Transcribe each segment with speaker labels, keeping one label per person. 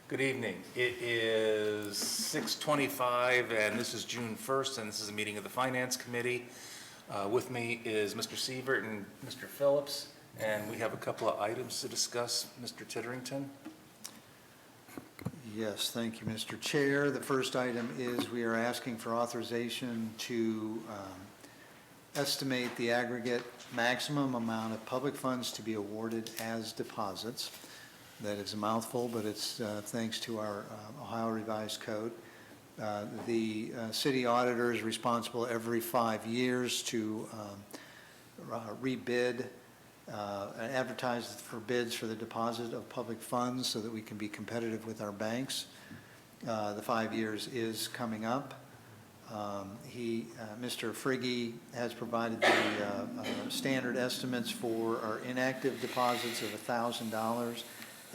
Speaker 1: Good evening. It is 6:25, and this is June 1st, and this is a meeting of the Finance Committee. With me is Mr. Sievert and Mr. Phillips, and we have a couple of items to discuss. Mr. Titterington?
Speaker 2: Yes, thank you, Mr. Chair. The first item is we are asking for authorization to estimate the aggregate maximum amount of public funds to be awarded as deposits. That is a mouthful, but it's thanks to our Ohio Revised Code. The city auditor is responsible every 5 years to rebid and advertise for bids for the deposit of public funds so that we can be competitive with our banks. The 5 years is coming up. Mr. Frigge has provided the standard estimates for our inactive deposits of $1,000,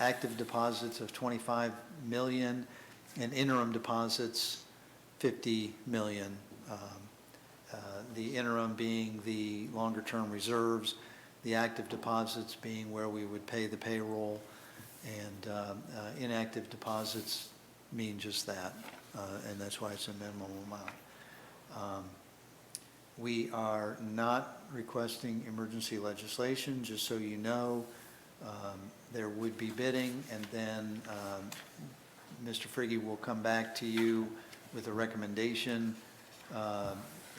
Speaker 2: active deposits of $25 million, and interim deposits $50 million. The interim being the longer-term reserves, the active deposits being where we would pay the payroll, and inactive deposits mean just that, and that's why it's a minimum amount. We are not requesting emergency legislation, just so you know. There would be bidding, and then Mr. Frigge will come back to you with a recommendation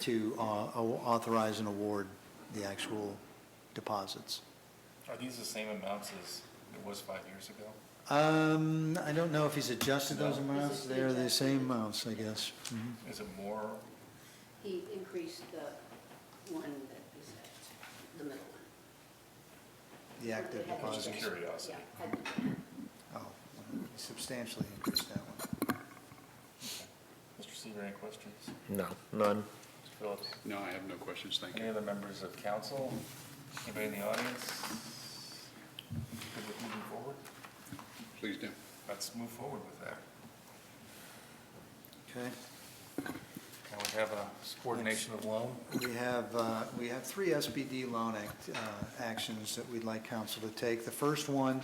Speaker 2: to authorize and award the actual deposits.
Speaker 1: Are these the same amounts as it was 5 years ago?
Speaker 2: I don't know if he's adjusted those amounts. They're the same amounts, I guess. Mm-hmm.
Speaker 1: Is it more?
Speaker 3: He increased the one that is at the middle one.
Speaker 2: The active
Speaker 3: It had to be
Speaker 1: Just
Speaker 2: deposits.
Speaker 3: changed.
Speaker 1: curiosity.
Speaker 3: Yeah, had to be.
Speaker 2: Oh, substantially increased that one.
Speaker 1: Mr. Sievert, any questions?
Speaker 4: No, none.
Speaker 1: Mr. Phillips?
Speaker 5: No, I have no questions, thank
Speaker 1: Any
Speaker 5: you.
Speaker 1: other members of council? Anybody in the audience? Good with moving forward?
Speaker 5: Please do.
Speaker 1: Let's move forward with that.
Speaker 2: Okay.
Speaker 1: Now we have a subordination of loan.
Speaker 2: We have three SBD loan actions that we'd like council to take. The first one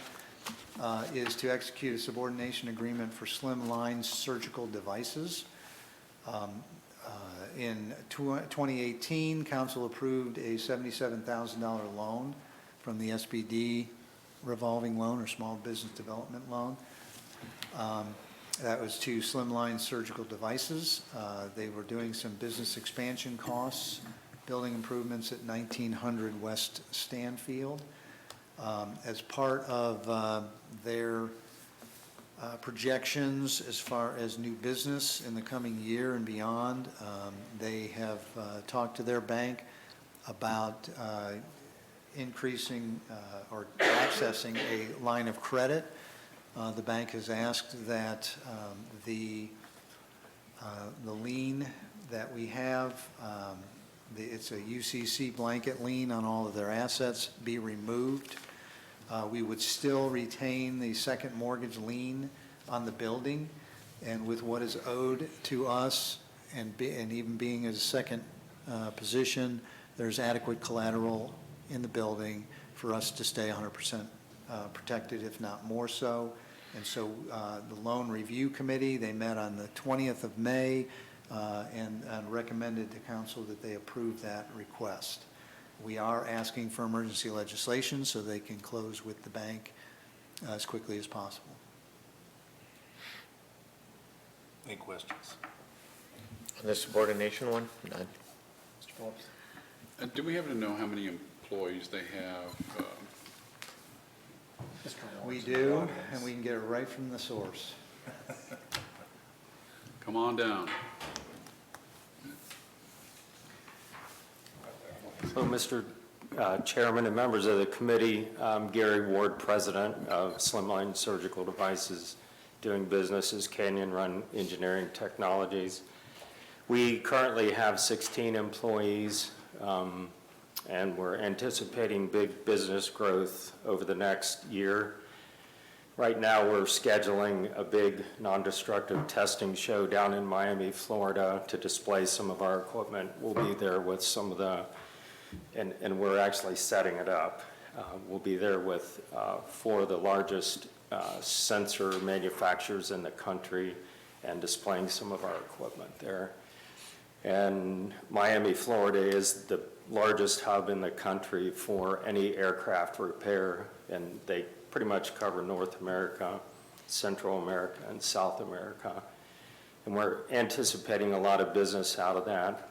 Speaker 2: is to execute a subordination agreement for Slimline Surgical Devices. In 2018, council approved a $77,000 loan from the SBD revolving loan or small business development loan. That was to Slimline Surgical Devices. They were doing some business expansion costs, building improvements at 1900 West Stanfield. As part of their projections as far as new business in the coming year and beyond, they have talked to their bank about increasing or accessing a line of credit. The bank has asked that the lien that we have, it's a UCC blanket lien on all of their assets, be removed. We would still retain the second mortgage lien on the building, and with what is owed to us and even being as a second position, there's adequate collateral in the building for us to stay 100% protected, if not more so. And so the Loan Review Committee, they met on the 20th of May and recommended to council that they approve that request. We are asking for emergency legislation so they can close with the bank as quickly as possible.
Speaker 1: Any questions?
Speaker 4: On the subordination one? None.
Speaker 1: Mr. Phillips?
Speaker 5: Do we happen to know how many employees they have?
Speaker 1: Mr.
Speaker 2: We
Speaker 1: Lawrence in the
Speaker 2: do,
Speaker 1: audience.
Speaker 2: and we can get it right from the source.
Speaker 5: Come on down.
Speaker 6: So, Mr. Chairman and members of the committee, I'm Gary Ward, President of Slimline Surgical Devices, doing business as Canyon Run Engineering Technologies. We currently have 16 employees, and we're anticipating big business growth over the next year. Right now, we're scheduling a big non-destructive testing show down in Miami, Florida, to display some of our equipment. We'll be there with some of the, and we're actually setting it up. We'll be there with 4 of the largest sensor manufacturers in the country and displaying some of our equipment there. And Miami, Florida is the largest hub in the country for any aircraft repair, and they pretty much cover North America, Central America, and South America. And we're anticipating a lot of business out of that.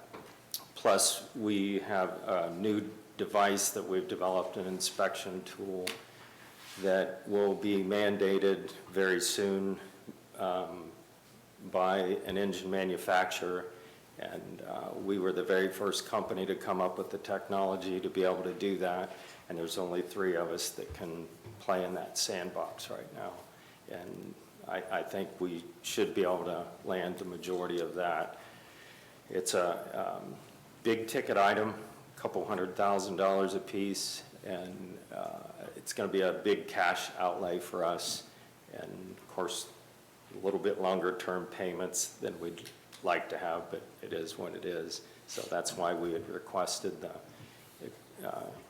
Speaker 6: Plus, we have a new device that we've developed, an inspection tool that will be mandated very soon by an engine manufacturer. And we were the very first company to come up with the technology to be able to do that. And there's only 3 of us that can play in that sandbox right now. And I think we should be able to land the majority of that. It's a big ticket item, a couple $100,000 a piece, and it's going to be a big cash outlay for us. And of course, a little bit longer term payments than we'd like to have, but it is what it is. So that's why we had requested the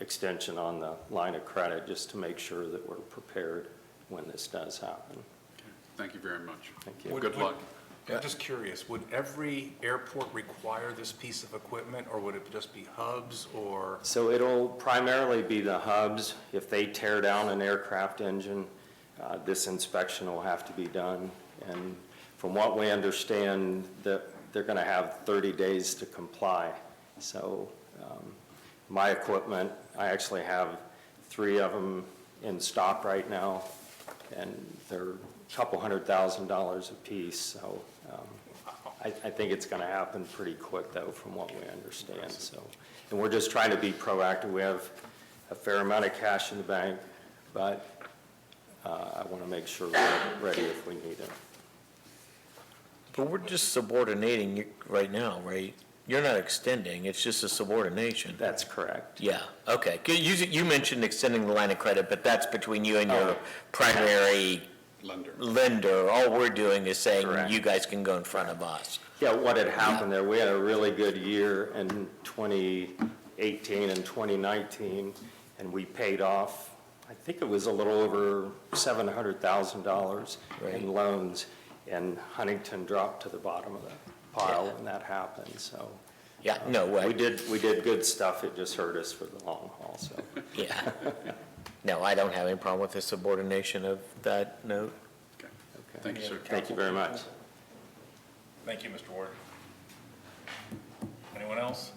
Speaker 6: extension on the line of credit, just to make sure that we're prepared when this does happen.
Speaker 5: Okay. Thank you very much.
Speaker 6: Thank you.
Speaker 5: Good luck.
Speaker 1: I'm just curious, would every airport require this piece of equipment, or would it just be hubs, or?
Speaker 6: So it'll primarily be the hubs. If they tear down an aircraft engine, this inspection will have to be done. And from what we understand, that they're going to have 30 days to comply. So my equipment, I actually have 3 of them in stock right now, and they're a couple $100,000 a piece. So I think it's going to happen pretty quick, though, from what we understand. So, and we're just trying to be proactive. We have a fair amount of cash in the bank, but I want to make sure we're ready if we need it.
Speaker 4: But we're just subordinating you right now, right? You're not extending, it's just a subordination.
Speaker 6: That's correct.
Speaker 4: Yeah, okay. You mentioned extending the line of credit, but that's between you and your primary lender. All we're doing is saying
Speaker 6: Correct.
Speaker 4: you guys can go in front of us.
Speaker 6: Yeah, what had happened there, we had a really good year in 2018 and 2019, and we paid off, I think it was a little over $700,000 in loans, and Huntington dropped to the bottom of the pile when that happened, so.
Speaker 4: Yeah, no way.
Speaker 6: We did good stuff, it just hurt us for the long haul, so.
Speaker 4: Yeah. No, I don't have any problem with the subordination of that note.
Speaker 5: Okay. Thank you, sir.
Speaker 6: Thank you very much.
Speaker 1: Thank you, Mr. Ward. Anyone else?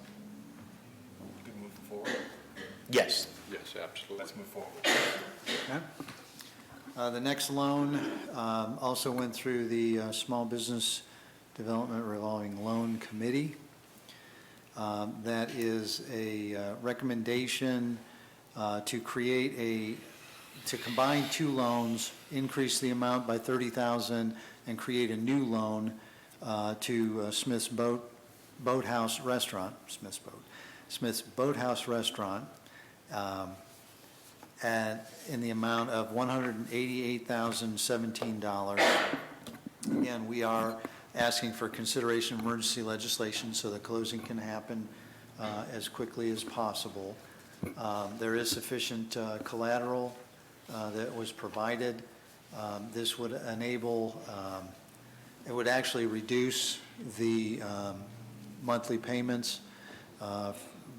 Speaker 1: Good, move forward.
Speaker 4: Yes.
Speaker 5: Yes, absolutely.
Speaker 1: Let's move forward.
Speaker 2: Okay. The next loan also went through the Small Business Development Revolving Loan Committee. That is a recommendation to to combine 2 loans, increase the amount by $30,000, and create a new loan to Smith's Boathouse Restaurant, Smith's Boathouse Restaurant, and in the amount of $188,017. Again, we are asking for consideration of emergency legislation so the closing can happen as quickly as possible. There is sufficient collateral that was provided. This would enable, it would actually reduce the monthly payments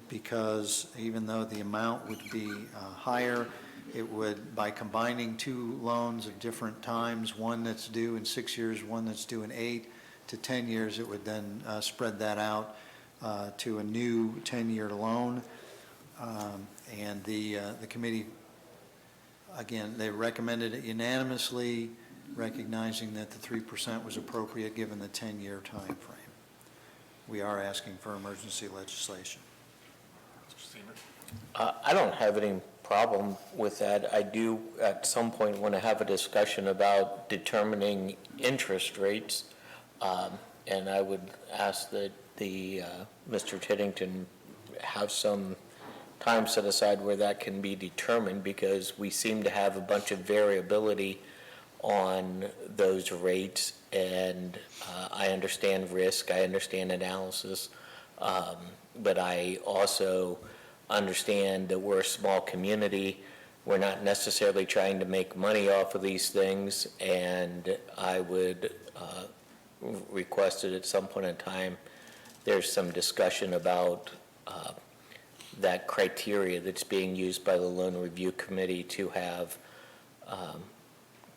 Speaker 2: because even though the amount would be higher, it would, by combining 2 loans of different times, one that's due in 6 years, one that's due in 8 to 10 years, it would then spread that out to a new 10-year loan. And the committee, again, they recommended it unanimously, recognizing that the 3% was appropriate given the 10-year time frame. We are asking for emergency legislation.
Speaker 4: I don't have any problem with that. I do, at some point, want to have a discussion about determining interest rates. And I would ask that Mr. Tiddington have some time set aside where that can be determined, because we seem to have a bunch of variability on those rates. And I understand risk, I understand analysis, but I also understand that we're a small community. we're not necessarily trying to make money off of these things, and I would request that at some point in time, there's some discussion about that criteria that's being used by the Loan Review Committee to have,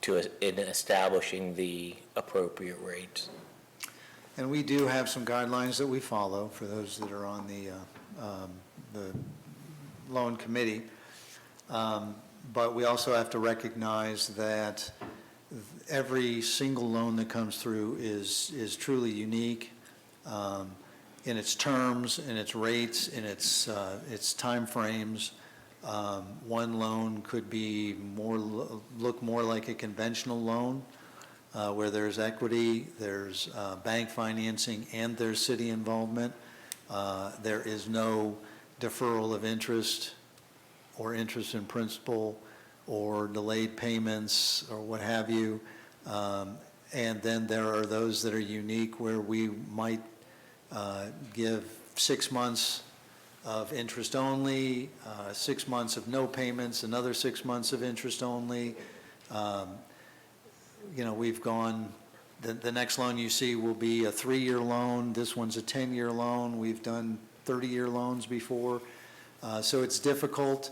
Speaker 4: in establishing the appropriate rates.
Speaker 2: And we do have some guidelines that we follow for those that are on the loan committee. But we also have to recognize that every single loan that comes through is truly unique in its terms, in its rates, in its timeframes. One loan could be look more like a conventional loan, where there's equity, there's bank financing, and there's city involvement. There is no deferral of interest or interest in principal or delayed payments or what have you. And then there are those that are unique where we might give 6 months of interest only, 6 months of no payments, another 6 months of interest only. We've gone, the next loan you see will be a 3-year loan. This one's a 10-year loan. We've done 30-year loans before. So it's difficult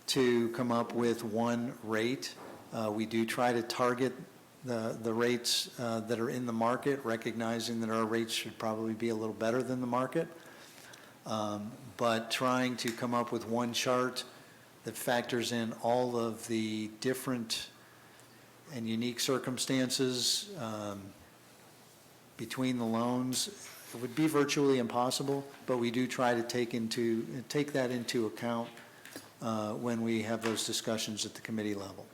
Speaker 2: to come up with one rate. We do try to target the rates that are in the market, recognizing that our rates should probably be a little better than the market. But trying to come up with one chart that factors in all of the different and unique circumstances between the loans, it would be virtually impossible, but we do try to take that into account when we have those discussions at the committee level.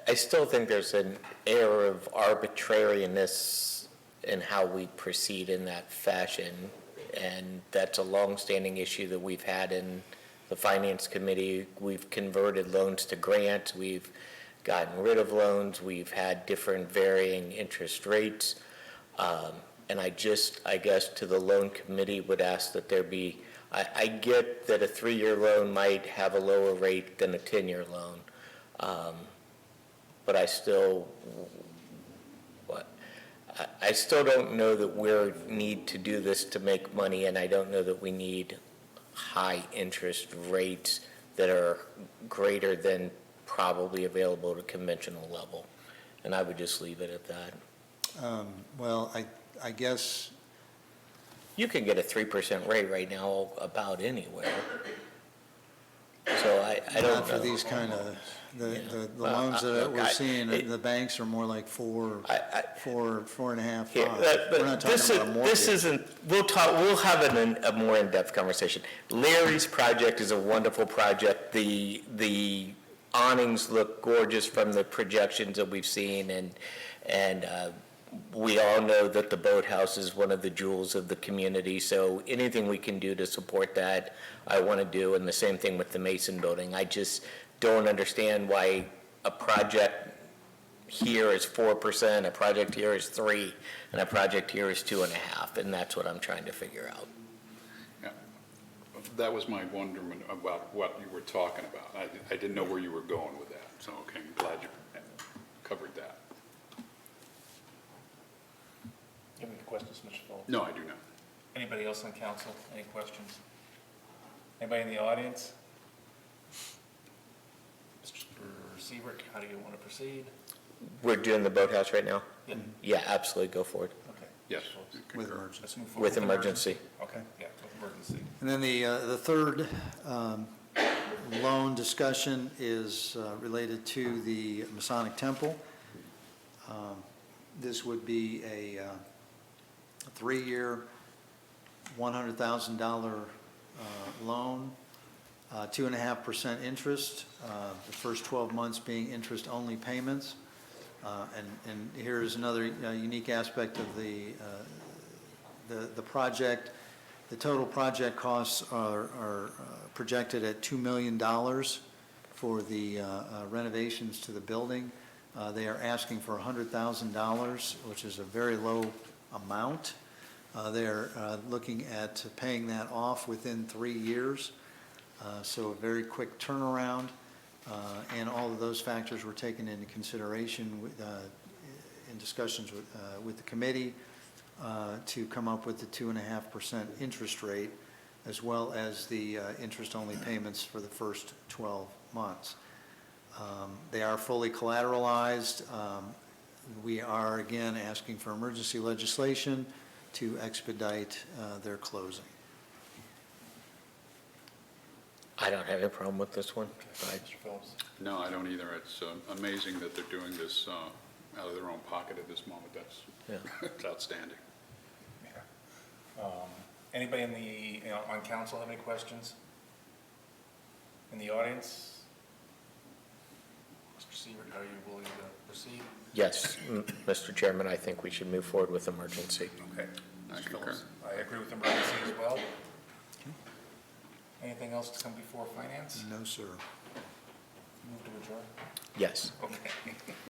Speaker 4: I still think there's an air of arbitrariness in how we proceed in that fashion, and that's a longstanding issue that we've had in the Finance Committee. We've converted loans to grants, we've gotten rid of loans, we've had different varying interest rates, and I guess to the Loan Committee would ask that there be, I get that a 3-year loan might have a lower rate than a 10-year loan, but I still don't know that we need to do this to make money, and I don't know that we need high interest rates that are greater than probably available at a conventional level. And I would just leave it at that.
Speaker 2: Well, I guess,
Speaker 4: You can get a 3% rate right now about anywhere. So I don't know.
Speaker 2: not for these kind of, the loans that we're seeing, the banks are more like 4, 4.5, 5.
Speaker 4: Yeah,
Speaker 2: We're not talking about a mortgage.
Speaker 4: This isn't, we'll have a more in-depth conversation. Larry's project is a wonderful project. The awnings look gorgeous from the projections that we've seen, and we all know that the boathouse is one of the jewels of the community, so anything we can do to support that, I want to do, and the same thing with the Mason Building. I just don't understand why a project here is 4%, a project here is 3%, and a project here is 2.5%, and that's what I'm trying to figure out.
Speaker 5: Yeah. That was my wonderment about what you were talking about. I didn't know where you were going with that, so okay, I'm glad you covered that.
Speaker 1: You have any questions, Mr. Phillips?
Speaker 5: No, I do not.
Speaker 1: Anybody else on council? Any questions? Anybody in the audience? Mr. Siebert, how do you want to proceed?
Speaker 4: We're doing the boathouse right now?
Speaker 1: Yeah.
Speaker 4: Yeah, absolutely, go for it,
Speaker 1: Okay.
Speaker 5: Yes.
Speaker 2: With
Speaker 5: concur.
Speaker 2: emergency.
Speaker 1: Let's move forward
Speaker 4: with emergency.
Speaker 1: Okay, yeah, with emergency.
Speaker 2: And then the third loan discussion is related to the Masonic Temple. This would be a 3-year, $100,000 loan, 2.5% interest, the first 12 months being interest-only payments. And here's another unique aspect of the project. The total project costs are projected at $2 million for the renovations to the building. They are asking for $100,000, which is a very low amount. They're looking at paying that off within 3 years, so a very quick turnaround. And all of those factors were taken into consideration in discussions with the committee to come up with the 2.5% interest rate, as well as the interest-only payments for the first 12 months. They are fully collateralized. We are, again, asking for emergency legislation to expedite their closing.
Speaker 4: I don't have a problem with this one.
Speaker 1: Mr. Phillips?
Speaker 5: No, I don't either. It's amazing that they're doing this out of their own pocket at this moment. That's it's outstanding.
Speaker 1: Yeah. Anybody in the, on council have any questions? In the audience? Mr. Sievert, are you willing to proceed?
Speaker 4: Yes, Mr. Chairman, I think we should move forward with emergency.
Speaker 1: Okay.
Speaker 5: I
Speaker 1: Mr.
Speaker 5: concur.
Speaker 1: Phillips? I agree with emergency as well. Anything else to come before finance?
Speaker 2: No, sir.
Speaker 1: Move to adjourn?
Speaker 4: Yes.
Speaker 1: Okay.